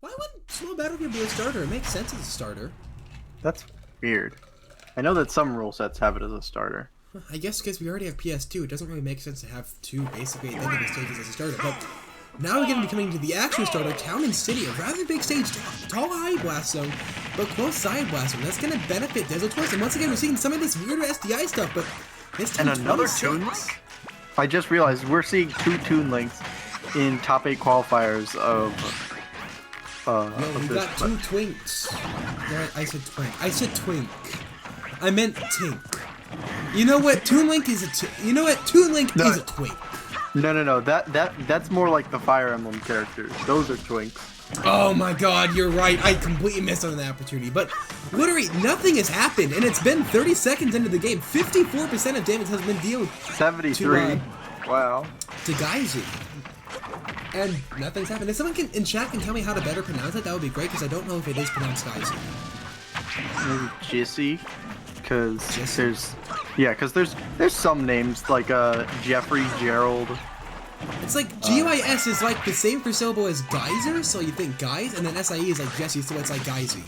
Why would Small Battlefield be a starter? It makes sense as a starter. That's weird. I know that some rule sets have it as a starter. I guess because we already have PS2, it doesn't really make sense to have two basically identical stages as a starter. But now we're going to be coming to the actual starter, Town and City, a rather big stage, tall high blast zone, but close side blast zone. That's going to benefit DezoTwist. And once again, we're seeing some of this weirder SDI stuff, but this time and another Toon Link? I just realized we're seeing 2 Toon Links in top 8 qualifiers of we've got 2 Twinks. Right, I said Twink. I said Twink. I meant Tink. You know what? Toon Link is you know what? Toon Link is a Twink. No. That's more like the Fire Emblem characters. Those are Twinks. Oh my god, you're right. I completely missed on the opportunity. But literally, nothing has happened, and it's been 30 seconds into the game. 54% of damage has been dealt 73. Wow. To Gyssie. And nothing's happened. If someone in chat can tell me how to better pronounce it, that would be great, because I don't know if it is pronounced Gyssie. Maybe Gyssie, because there's some names like Jeffrey, Gerald. It's like GYS is like the same for syllable as geyser, so you think guys, and then SIE is like Jesse, so it's like Gyssie.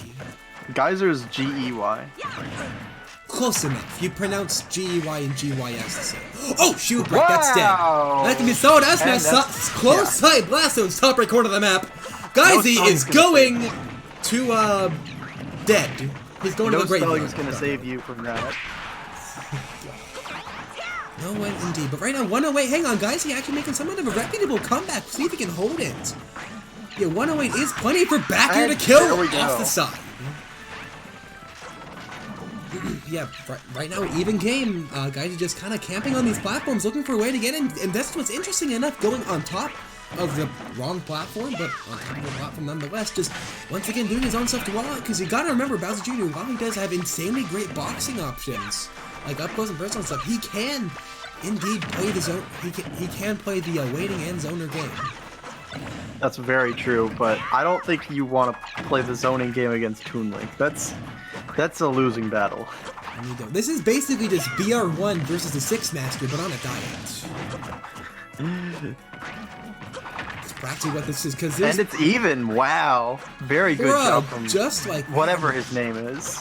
Geyser is GEY. Close enough. You pronounce GEY and GYS the same. Oh shoot, right, that's dead. That can be so that's now close side blast zone, top right corner of the map. Gyssie is going to dead. He's going to the graveyard. No spelling's gonna save you from that. No one indeed. But right now, 108. Hang on, guys. He's actually making somewhat of a reputable comeback. See if he can hold it. Yeah, 108 is plenty for back here to kill off the side. Yeah, right now, even game. Guys are just kind of camping on these platforms, looking for a way to get in. And that's what's interesting enough, going on top of the wrong platform, but on top of the platform nonetheless, just once again doing his own stuff to wall out, because you gotta remember Bowser Jr., while he does have insanely great boxing options, like up close and personal stuff, he can indeed play the zone, he can play the waiting and zoner game. That's very true, but I don't think you want to play the zoning game against Toon Link. That's a losing battle. This is basically just BR1 versus the Six Master, but on a diet. Practically what this is, because and it's even. Wow, very good job from just like whatever his name is.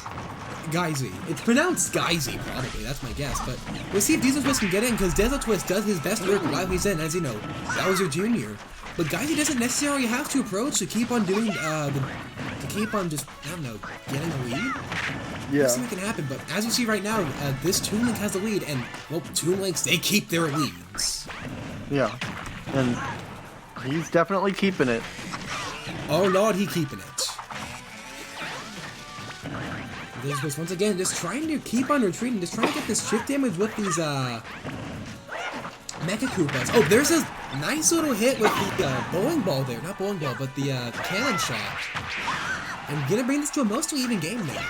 Gyssie. It's pronounced Gyssie, probably. That's my guess. But we'll see if DezoTwist can get in, because DezoTwist does his best work while he's in, as you know, Bowser Jr. But Gyssie doesn't necessarily have to approach to keep on doing to keep on just, I don't know, getting a lead. Yeah. We'll see what can happen. But as you see right now, this Toon Link has the lead, and well, Toon Links, they keep their leads. Yeah, and he's definitely keeping it. Oh lord, he keeping it. DezoTwist once again just trying to keep on retreating, just trying to get this chip damage with these Mecha Koopas. Oh, there's a nice little hit with the bowling ball there. Not bowling ball, but the cannon shot. And gonna bring this to a mostly even game now.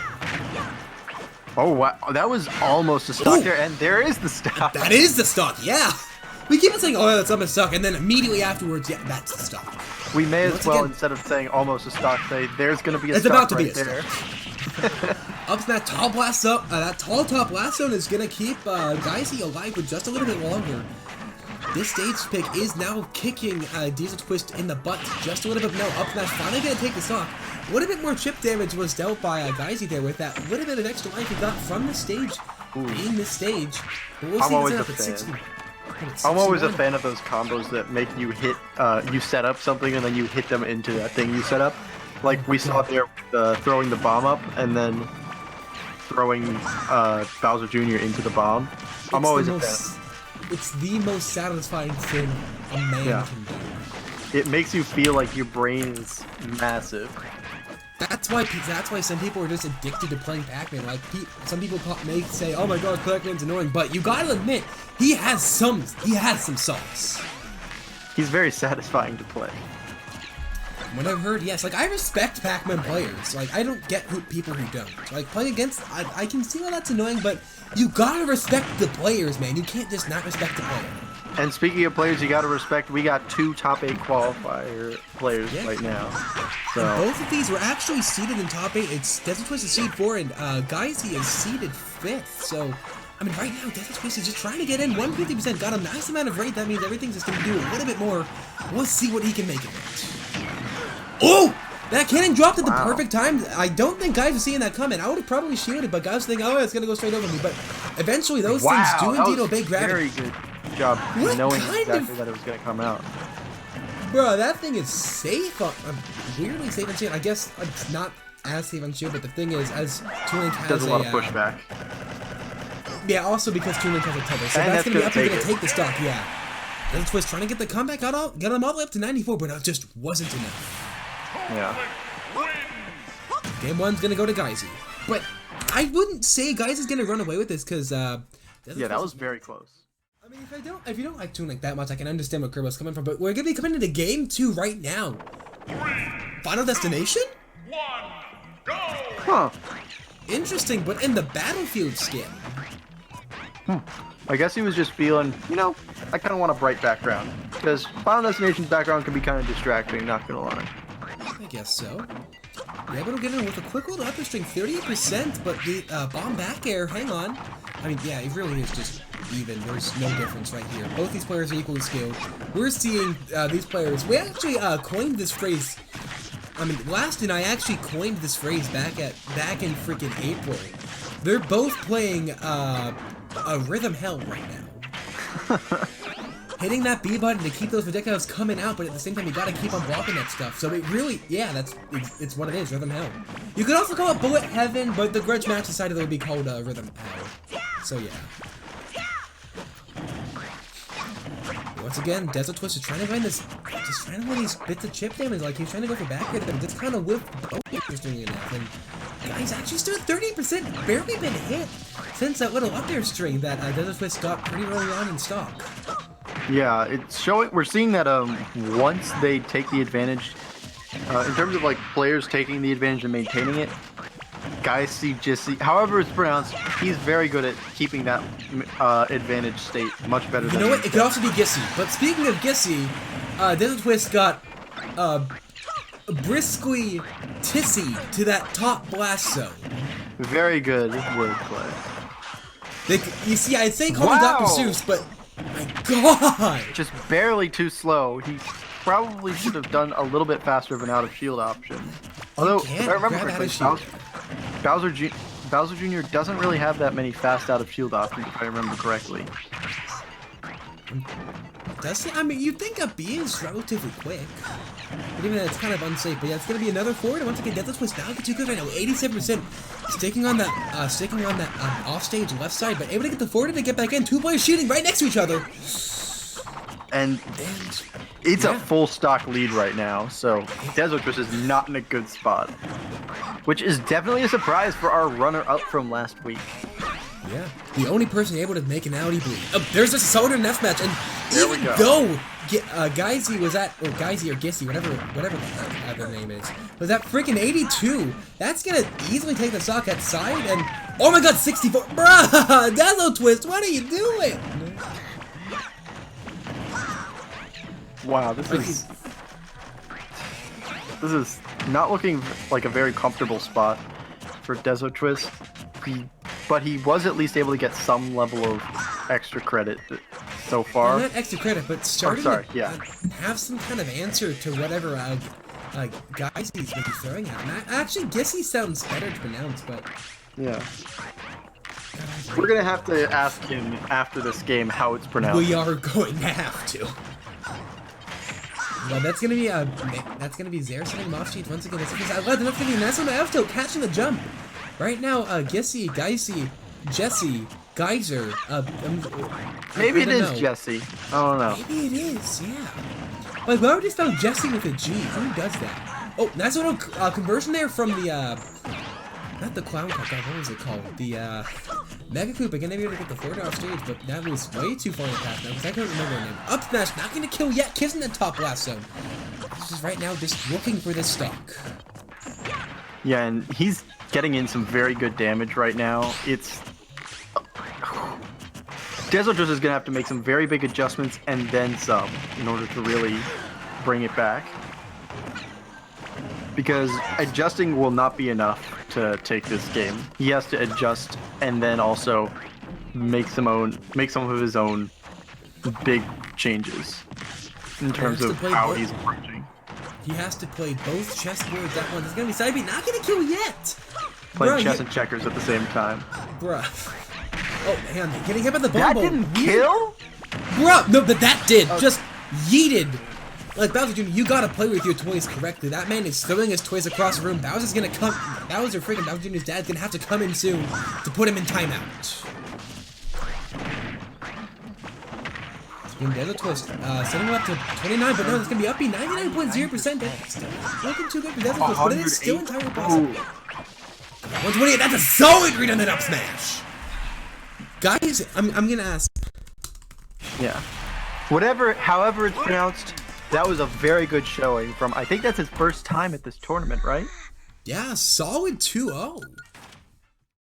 Oh wow, that was almost a stock there, and there is the stock. That is the stock, yeah! We keep on saying, oh, that's almost stuck, and then immediately afterwards, yeah, that's the stock. We may as well, instead of saying almost a stock, say there's gonna be a stock stock right there. Up to that tall blast zone, that tall top blast zone is gonna keep Gyssie alive for just a little bit longer. This stage pick is now kicking DezoTwist in the butt just a little bit. No, up to that, finally gonna take the stock. A little bit more chip damage was dealt by Gyssie there with that little bit of extra life he got from the stage, in this stage. But we'll see I'm always a fan of those combos that make you hit, you set up something and then you hit them into that thing you set up. Like we saw there, throwing the bomb up and then throwing Bowser Jr. into the bomb. I'm always a fan. It's the most satisfying thing a man can do. It makes you feel like your brain is massive. That's why some people are just addicted to playing Pac-Man. Like some people may say, "Oh my God, Pac-Man's annoying," but you gotta admit he has some sauce. He's very satisfying to play. When I've heard, yes, like I respect Pac-Man players. Like I don't get people who don't. Like playing against, I can see why that's annoying, but you gotta respect the players, man. You can't just not respect the player. And speaking of players, you gotta respect. We got 2 top 8 qualifier players right now. So and both of these were actually seeded in top 8. It's DezoTwist is seed 4, and Gyssie is seeded 5th. So I mean, right now DezoTwist is just trying to get in 150%. Got a nice amount of rate. That means everything's just gonna do a little bit more. We'll see what he can make of it. Oh! That cannon dropped at the perfect time. I don't think guys are seeing that coming. I would have probably shielded, but guys think, oh, it's gonna go straight over me. But eventually, those things do indeed obey gravity. Very good job knowing exactly that it was gonna come out. Bro, that thing is safe. Weirdly safe on shield. I guess it's not as safe on shield, but the thing is, as Toon Link has does a lot of pushback. Yeah, also because Toon Link has a tether, so that's gonna be up and gonna take the stock. Yeah. DezoTwist trying to get the comeback, got him all the way up to 94, but it just wasn't enough. Yeah. Game 1's gonna go to Gyssie, but I wouldn't say Gyssie's gonna run away with this because yeah, that was very close. I mean, if you don't like Toon Link that much, I can understand where Kerbo's coming from, but we're gonna be coming into game 2 right now. Final destination? 1, go! Huh. Interesting, but in the battlefield skin. I guess he was just feeling, you know, I kind of want a bright background. Because Final Destination's background can be kind of distracting, not gonna lie. I guess so. We're able to get in with a quick little upper string, 38%, but the bomb back air, hang on. I mean, yeah, it really is just even. There's no difference right here. Both these players are equally skilled. We're seeing these players. We actually coined this phrase. I mean, Last and I actually coined this phrase back in freaking April. They're both playing a rhythm hell right now. Hitting that B button to keep those projectiles coming out, but at the same time you gotta keep on blocking that stuff. So it really, yeah, it's what it is, rhythm hell. You could also call it bullet heaven, but the grudge match decided it would be called rhythm hell. So yeah. Once again, DezoTwist is trying to find this, just trying to win these bits of chip damage. Like he's trying to go for back here, but just kind of whipped both players doing enough. And guys, actually still 30%, barely been hit since that little up air string that DezoTwist got pretty early on in stock. Yeah, it's showing. We're seeing that once they take the advantage, in terms of like players taking the advantage and maintaining it, Gyssie, however it's pronounced, he's very good at keeping that advantage state much better than. You know what? It could also be Gyssie. But speaking of Gyssie, DezoTwist got briskly tissy to that top blast zone. Very good wordplay. You see, I'd say call him Dr. Seuss, but my God! Just barely too slow. He probably should have done a little bit faster of an out of shield option. Although, if I remember correctly, Bowser Jr. doesn't really have that many fast out of shield options, if I remember correctly. Does he? I mean, you'd think a B is relatively quick. But even though it's kind of unsafe. But yeah, it's going to be another forward. And once again, DezoTwist now too good right now. 87%. Sticking on that offstage left side. But able to get the forward and to get back in. Two players shooting right next to each other. And it's a full stock lead right now. So DezoTwist is not in a good spot. Which is definitely a surprise for our runner-up from last week. Yeah, the only person able to make an outie bleed. Oh, there's just a Southern F match, and there even though Gyssie was at, or Gyssie or Gyssie, whatever the heck their name is, was at freaking 82, that's gonna easily take the stock at side, and oh my God, 64, bruh, DezoTwist, what are you doing? Wow, this is not looking like a very comfortable spot for DezoTwist. But he was at least able to get some level of extra credit so far. Not extra credit, but starting to have some kind of answer to whatever Gyssie's going to be throwing at him. Actually, Gyssie sounds better to pronounce, but... Yeah. We're going to have to ask him after this game how it's pronounced. We are going to have to. Well, that's gonna be Zare sending him off sheet once again. I led enough to be nice on the F-tilt, catching the jump. Right now, Gyssie, Jessie, Geyser. Maybe it is Jessie. I don't know. Maybe it is. Yeah. Like, whoever just found Jessie with a G. Who does that? Oh, nice little conversion there from the not the clown car. God, what was it called? The Mega Coop. Again, maybe able to get the forward off stage, but that was way too far in the path now because I couldn't remember her name. Up smash, not gonna kill yet. Kissing the top blast zone. This is right now just looking for this stock. Yeah, and he's getting in some very good damage right now. It's DezoTwist is gonna have to make some very big adjustments and then some in order to really bring it back. Because adjusting will not be enough to take this game. He has to adjust and then also make some of his own big changes in terms of how he's approaching. He has to play both chessboards at once. It's gonna be side B, not gonna kill yet. Playing Bruh, chess and checkers at the same time. Bruh. Oh man, getting hit by the bomb. That didn't kill? Bruh, no, but that did. Just yeeted. Like, Bowser Jr., you gotta play with your toys correctly. That man is throwing his toys across the room. Bowser's gonna come. Bowser, freaking Bowser Jr.'s dad's gonna have to come in soon to put him in timeout. DezoTwist, setting him up to 29, but no, it's gonna be up be 99.0%. That's looking too good for DezoTwist, but it is still entirely possible. 128, that's a solid read on that up smash! Guys, I'm gonna ask. Yeah. However it's pronounced, that was a very good showing from, I think that's his first time at this tournament, right? Yeah, solid 2-0.